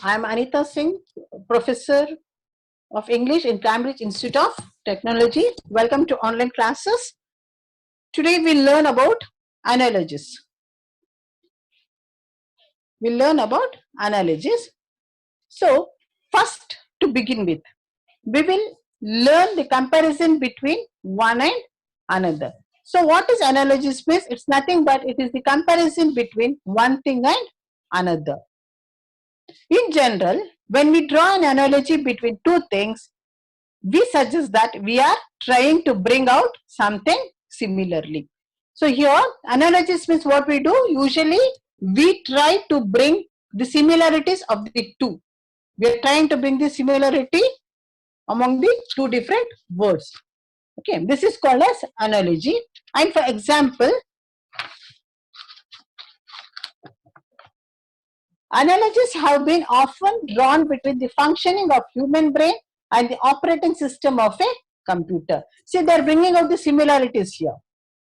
I am Anita Singh, Professor of English in Cambridge Institute of Technology. Welcome to online classes. Today we'll learn about analogies. We'll learn about analogies. So, first to begin with, we will learn the comparison between one and another. So, what is analogies means? It's nothing but it is the comparison between one thing and another. In general, when we draw an analogy between two things, we suggest that we are trying to bring out something similarly. So here, analogies means what we do. Usually, we try to bring the similarities of the two. We are trying to bring the similarity among the two different words. Okay, this is called as analogy. And for example, analogies have been often drawn between the functioning of human brain and the operating system of a computer. See, they are bringing out the similarities here.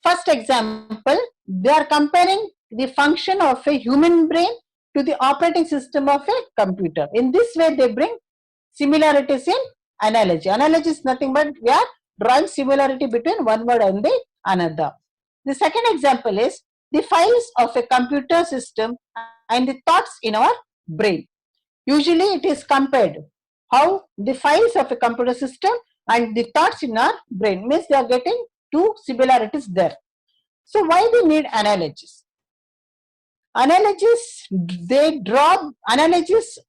First example, they are comparing the function of a human brain to the operating system of a computer. In this way, they bring similarities in analogy. Analogy is nothing but we are drawing similarity between one word and the another. The second example is the files of a computer system and the thoughts in our brain. Usually it is compared how the files of a computer system and the thoughts in our brain means they are getting two similarities there. So why we need analogies? Analogies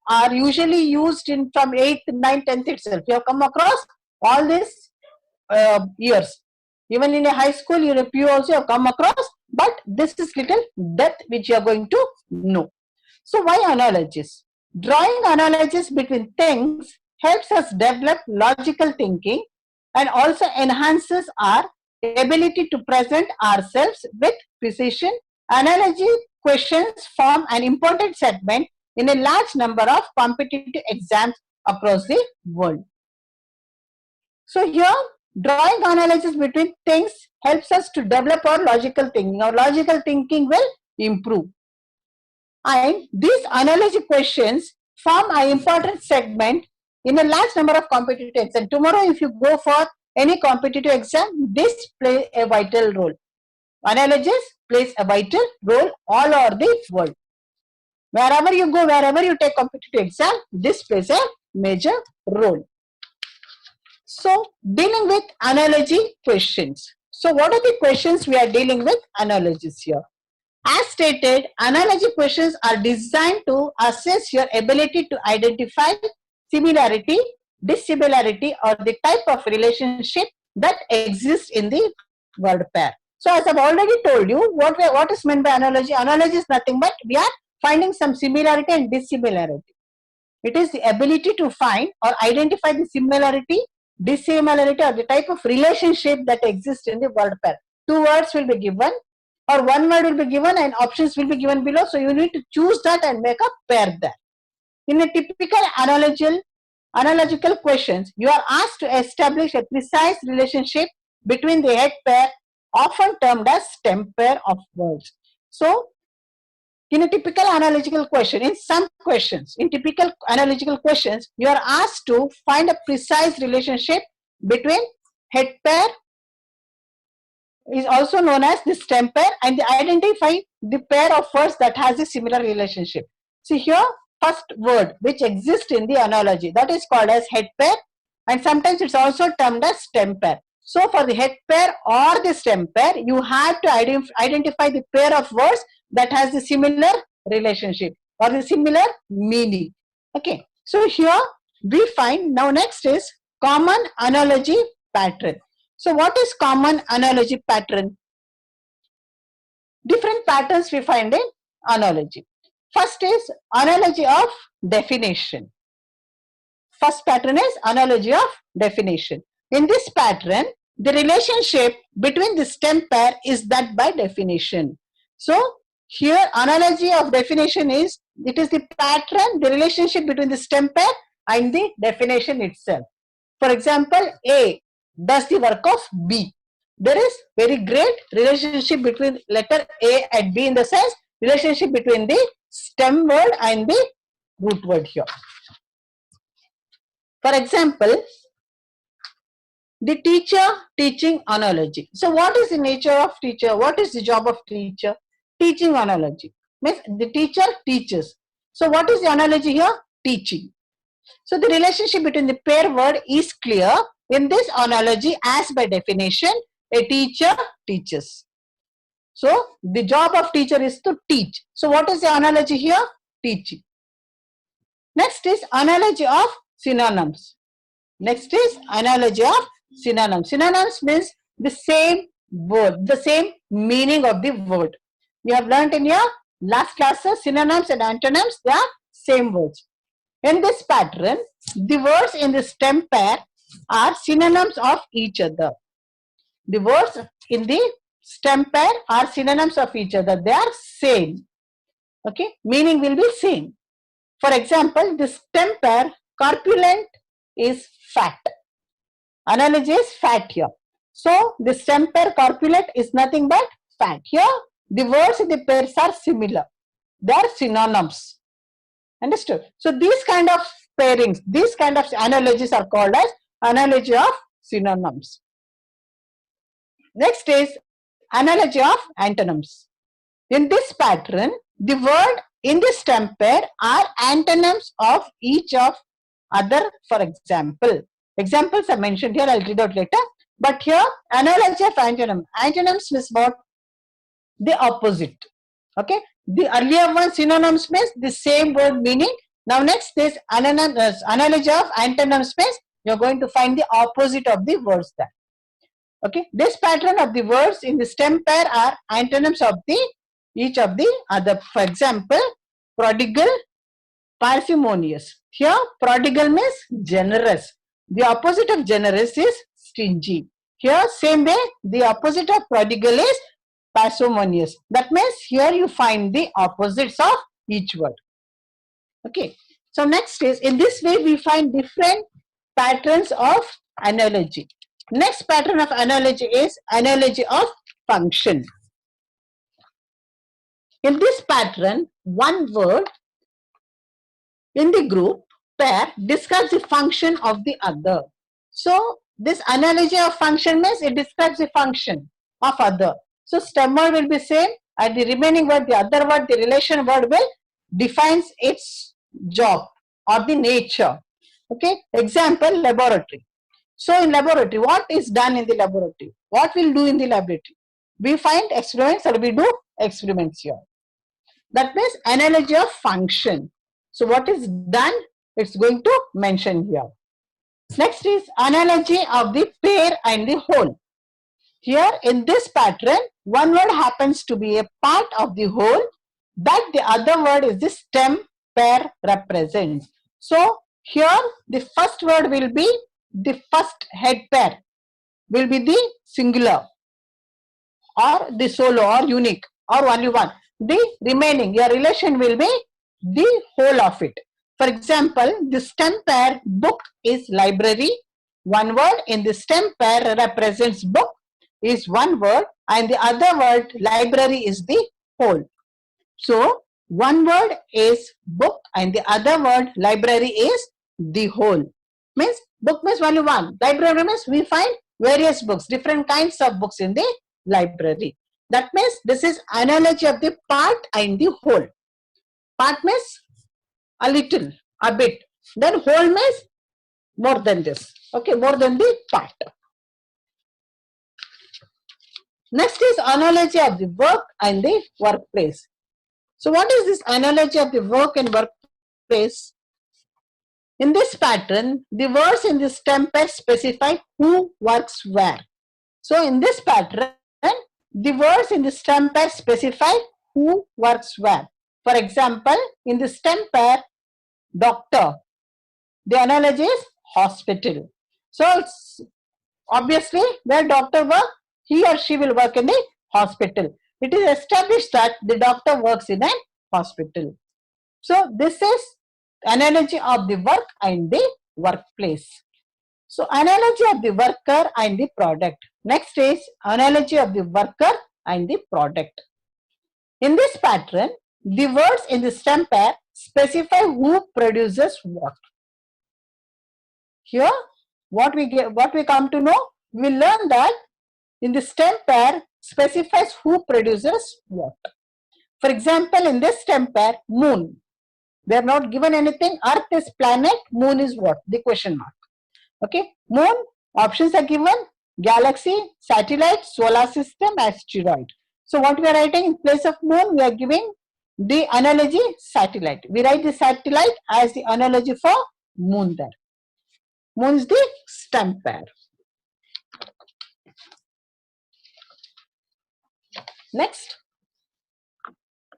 are usually used in from 8th, 9th, 10th itself. You have come across all these years. Even in a high school, you also have come across, but this is little depth which you are going to know. So why analogies? Drawing analogies between things helps us develop logical thinking and also enhances our ability to present ourselves with precision. Analogy questions form an important segment in a large number of competitive exams across the world. So here, drawing analogies between things helps us to develop our logical thinking. Our logical thinking will improve. And these analogy questions form an important segment in a large number of competitive exams. Tomorrow, if you go for any competitive exam, this plays a vital role. Analogies plays a vital role all over the world. Wherever you go, wherever you take competitive exam, this plays a major role. So, dealing with analogy questions. So, what are the questions we are dealing with analogies here? As stated, analogy questions are designed to assess your ability to identify similarity, dissimilarity, or the type of relationship that exists in the word pair. So, as I've already told you, what is meant by analogy? Analogy is nothing but we are finding some similarity and dissimilarity. It is the ability to find or identify the similarity, dissimilarity, or the type of relationship that exists in the word pair. Two words will be given, or one word will be given and options will be given below. So you need to choose that and make a pair there. In a typical analogical questions, you are asked to establish a precise relationship between the head pair, often termed as stem pair of words. So in a typical analogical question, in some questions, in typical analogical questions, you are asked to find a precise relationship between head pair, is also known as the stem pair, and identify the pair of words that has a similar relationship. See here, first word which exists in the analogy, that is called as head pair, and sometimes it's also termed as stem pair. So for the head pair or the stem pair, you have to identify the pair of words that has the similar relationship or the similar meaning. Okay, so here we find, now next is common analogy pattern. So what is common analogy pattern? Different patterns we find in analogy. First is analogy of definition. First pattern is analogy of definition. In this pattern, the relationship between the stem pair is that by definition. So here analogy of definition is, it is the pattern, the relationship between the stem pair and the definition itself. For example, A does the work of B. There is very great relationship between letter A and B in the sense relationship between the stem word and the root word here. For example, the teacher teaching analogy. So what is the nature of teacher? What is the job of teacher? Teaching analogy. Means the teacher teaches. So what is the analogy here? Teaching. So the relationship between the pair word is clear in this analogy, as by definition a teacher teaches. So the job of teacher is to teach. So what is the analogy here? Teaching. Next is analogy of synonyms. Next is analogy of synonyms. Synonyms means the same word, the same meaning of the word. You have learnt in your last classes, synonyms and antonyms, they are same words. In this pattern, the words in the stem pair are synonyms of each other. The words in the stem pair are synonyms of each other. They are same. Okay, meaning will be same. For example, the stem pair corpulent is fat. Analogy is fat here. So the stem pair corpulent is nothing but fat. Here the words in the pairs are similar. They are synonyms. Understood? So these kind of pairings, these kind of analogies are called as analogy of synonyms. Next is analogy of antonyms. In this pattern, the word in the stem pair are antonyms of each of other. For example, examples are mentioned here, I'll read out later. But here, analogy of antonym. Antonyms means what? The opposite. Okay. The earlier one, synonyms means the same word meaning. Now next is analogy of antonyms means you're going to find the opposite of the words there. Okay. This pattern of the words in the stem pair are antonyms of the each of the other. For example, prodigal, parsimonious. Here, prodigal means generous. The opposite of generous is stingy. Here, same way, the opposite of prodigal is parsimonious. That means here you find the opposites of each word. Okay. So next is, in this way we find different patterns of analogy. Next pattern of analogy is analogy of function. In this pattern, one word in the group pair describes the function of the other. So this analogy of function means it describes the function of other. So stem word will be same, and the remaining word, the other word, the relation word will defines its job or the nature. Okay. Example, laboratory. So in laboratory, what is done in the laboratory? What we'll do in the laboratory? We find experiments or we do experiments here. That means analogy of function. So what is done, it's going to mention here. Next is analogy of the pair and the whole. Here in this pattern, one word happens to be a part of the whole that the other word is the stem pair represents. So here the first word will be the first head pair, will be the singular or the solo or unique or only one. The remaining, your relation will be the whole of it. For example, the stem pair book is library. One word in the stem pair represents book is one word, and the other word library is the whole. So one word is book and the other word library is the whole. Means book means only one. Library means we find various books, different kinds of books in the library. That means this is analogy of the part and the whole. Part means a little, a bit. Then whole means more than this. Okay, more than the part. Next is analogy of the work and the workplace. So what is this analogy of the work and workplace? In this pattern, the words in the stem pair specify who works where. So in this pattern, the words in the stem pair specify who works where. For example, in the stem pair, doctor, the analogy is hospital. So it's obviously where doctor works, he or she will work in the hospital. It is established that the doctor works in a hospital. So this is analogy of the work and the workplace. So analogy of the worker and the product. Next is analogy of the worker and the product. In this pattern, the words in the stem pair specify who produces what. Here, what we come to know, we learn that in the stem pair specifies who produces what. For example, in this stem pair, moon. They are not given anything. Earth is planet, moon is what? The question mark. Okay, moon, options are given: galaxy, satellite, solar system, asteroid. So what we are writing in place of moon, we are giving the analogy satellite. We write the satellite as the analogy for moon there. Moon is the stem pair. Next,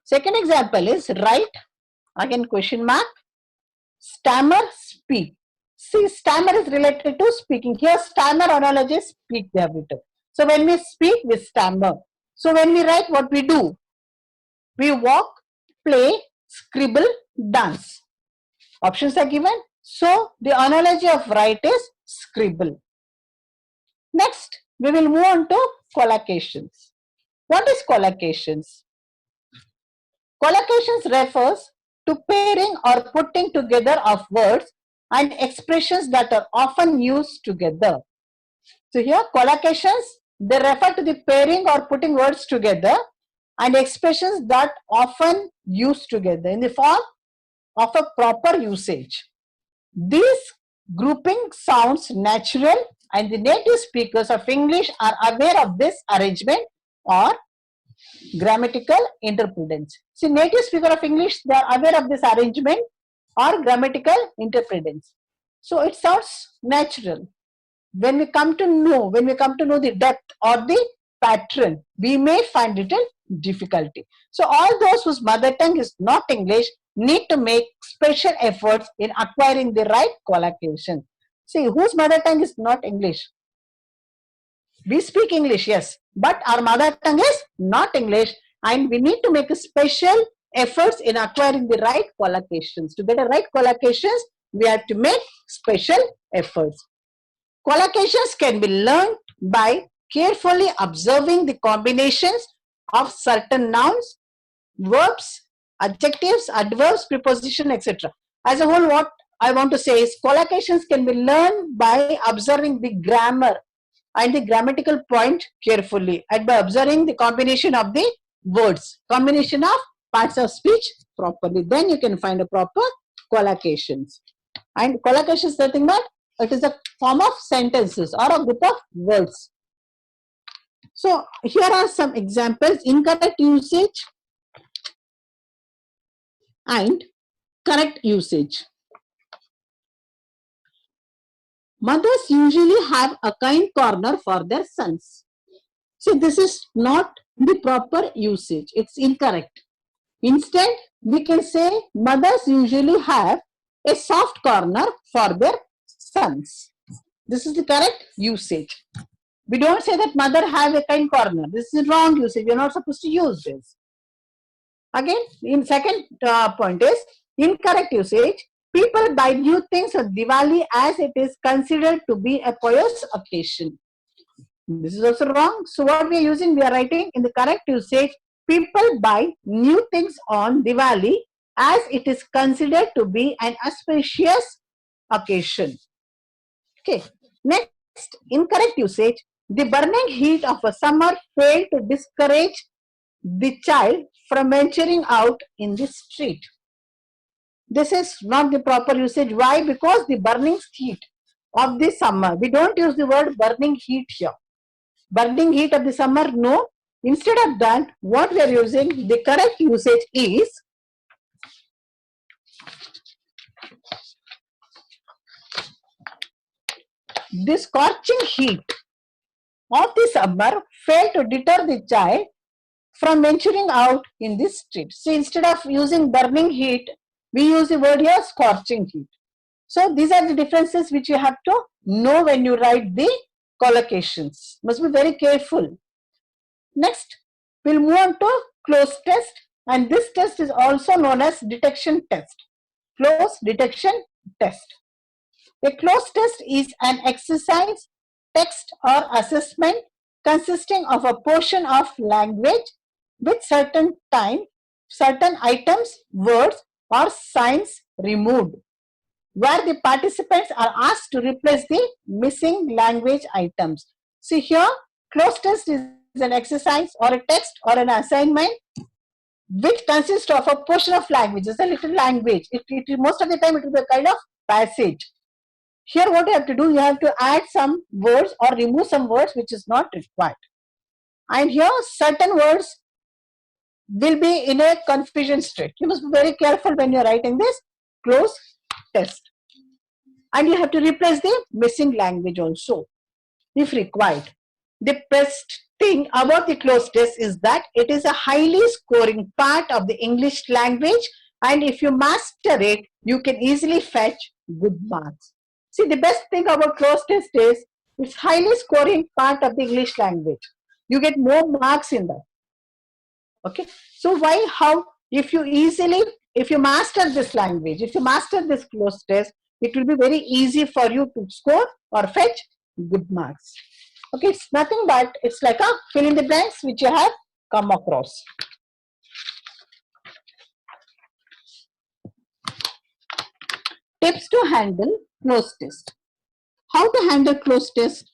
second example is write, again question mark, stammer, speak. See, stammer is related to speaking. Here, stammer analogy is speak they have written. So when we speak, we stammer. So when we write, what we do? We walk, play, scribble, dance. Options are given. So the analogy of write is scribble. Next, we will move on to collocations. What is collocations? Collocations refers to pairing or putting together of words and expressions that are often used together. So here collocations, they refer to the pairing or putting words together and expressions that often used together in the form of a proper usage. This grouping sounds natural and the native speakers of English are aware of this arrangement or grammatical interpretations. See, native speaker of English, they are aware of this arrangement or grammatical interpretations. So it sounds natural. When we come to know the depth or the pattern, we may find it a difficulty. So all those whose mother tongue is not English need to make special efforts in acquiring the right collocation. See, whose mother tongue is not English? We speak English, yes, but our mother tongue is not English, and we need to make a special efforts in acquiring the right collocations. To get a right collocations, we have to make special efforts. Collocations can be learned by carefully observing the combinations of certain nouns, verbs, adjectives, adverbs, preposition, etc. As a whole, what I want to say is collocations can be learned by observing the grammar and the grammatical point carefully and by observing the combination of the words, combination of parts of speech properly. Then you can find a proper collocations. And collocation is nothing but it is a form of sentences or a group of words. So here are some examples: incorrect usage and correct usage. Mothers usually have a kind corner for their sons. So this is not the proper usage. It's incorrect. Instead, we can say mothers usually have a soft corner for their sons. This is the correct usage. We don't say that mother have a kind corner. This is wrong usage. You're not supposed to use this. Again, in second point is incorrect usage. People buy new things on Diwali as it is considered to be a pious occasion. This is also wrong. So what we are using, we are writing in the correct usage. People buy new things on Diwali as it is considered to be an auspicious occasion. Okay. Next, incorrect usage. The burning heat of a summer failed to discourage the child from venturing out in the street. This is not the proper usage. Why? Because the burning heat of the summer. We don't use the word burning heat here. Burning heat of the summer, no. Instead of that, what we are using, the correct usage is the scorching heat of the summer failed to deter the child from venturing out in the street. So instead of using burning heat, we use the word here scorching heat. So these are the differences which you have to know when you write the collocations. Must be very careful. Next, we'll move on to cloze test, and this test is also known as detection test. Cloze detection test. A cloze test is an exercise, text or assessment consisting of a portion of language with certain items, words or signs removed, where the participants are asked to replace the missing language items. See here, cloze test is an exercise or a text or an assignment which consists of a portion of language. It's a little language. Most of the time it will be a kind of passage. Here what you have to do, you have to add some words or remove some words which is not required. And here certain words will be in a confusion state. You must be very careful when you are writing this cloze test. And you have to replace the missing language also if required. The best thing about the cloze test is that it is a highly scoring part of the English language, and if you master it, you can easily fetch good marks. See, the best thing about cloze test is it's highly scoring part of the English language. You get more marks in that. Okay, so why, how, if you master this language, if you master this cloze test, it will be very easy for you to score or fetch good marks. Okay, it's nothing but it's like a fill in the blanks which you have come across. Tips to handle cloze test. How to handle cloze test?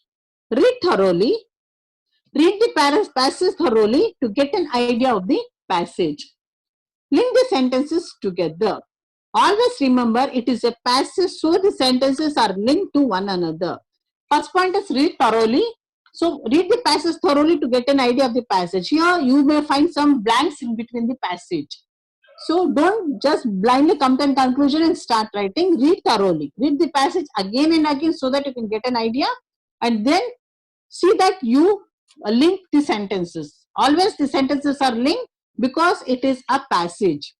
Read thoroughly. Read the passage thoroughly to get an idea of the passage. Link the sentences together. Always remember it is a passage, so the sentences are linked to one another. First point is read thoroughly. So read the passage thoroughly to get an idea of the passage. Here you may find some blanks in between the passage. So don't just blindly come to a conclusion and start writing. Read thoroughly. Read the passage again and again so that you can get an idea, and then see that you link the sentences. Always the sentences are linked because it is a passage.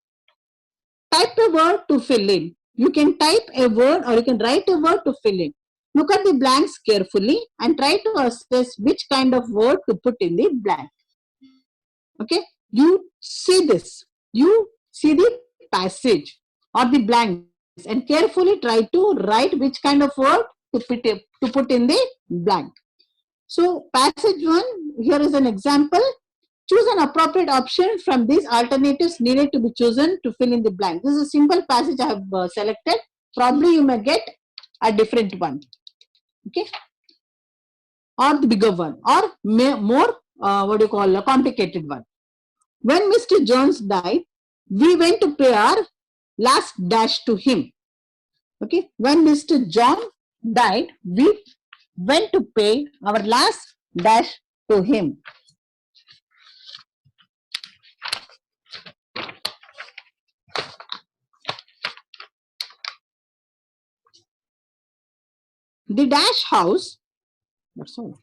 Type a word to fill in. You can type a word or you can write a word to fill in. Look at the blanks carefully and try to assess which kind of word to put in the blank. Okay, you see this. You see the passage or the blanks and carefully try to write which kind of word to put in the blank. So passage 1, here is an example. Choose an appropriate option from these alternatives needed to be chosen to fill in the blank. This is a simple passage I have selected. Probably you may get a different one. Okay. Or the bigger one, or more, a complicated one. When Mr. Jones died, we went to pay our last dash to him. Okay. When Mr. John died, we went to pay our last dash to him. The dash house, that's all.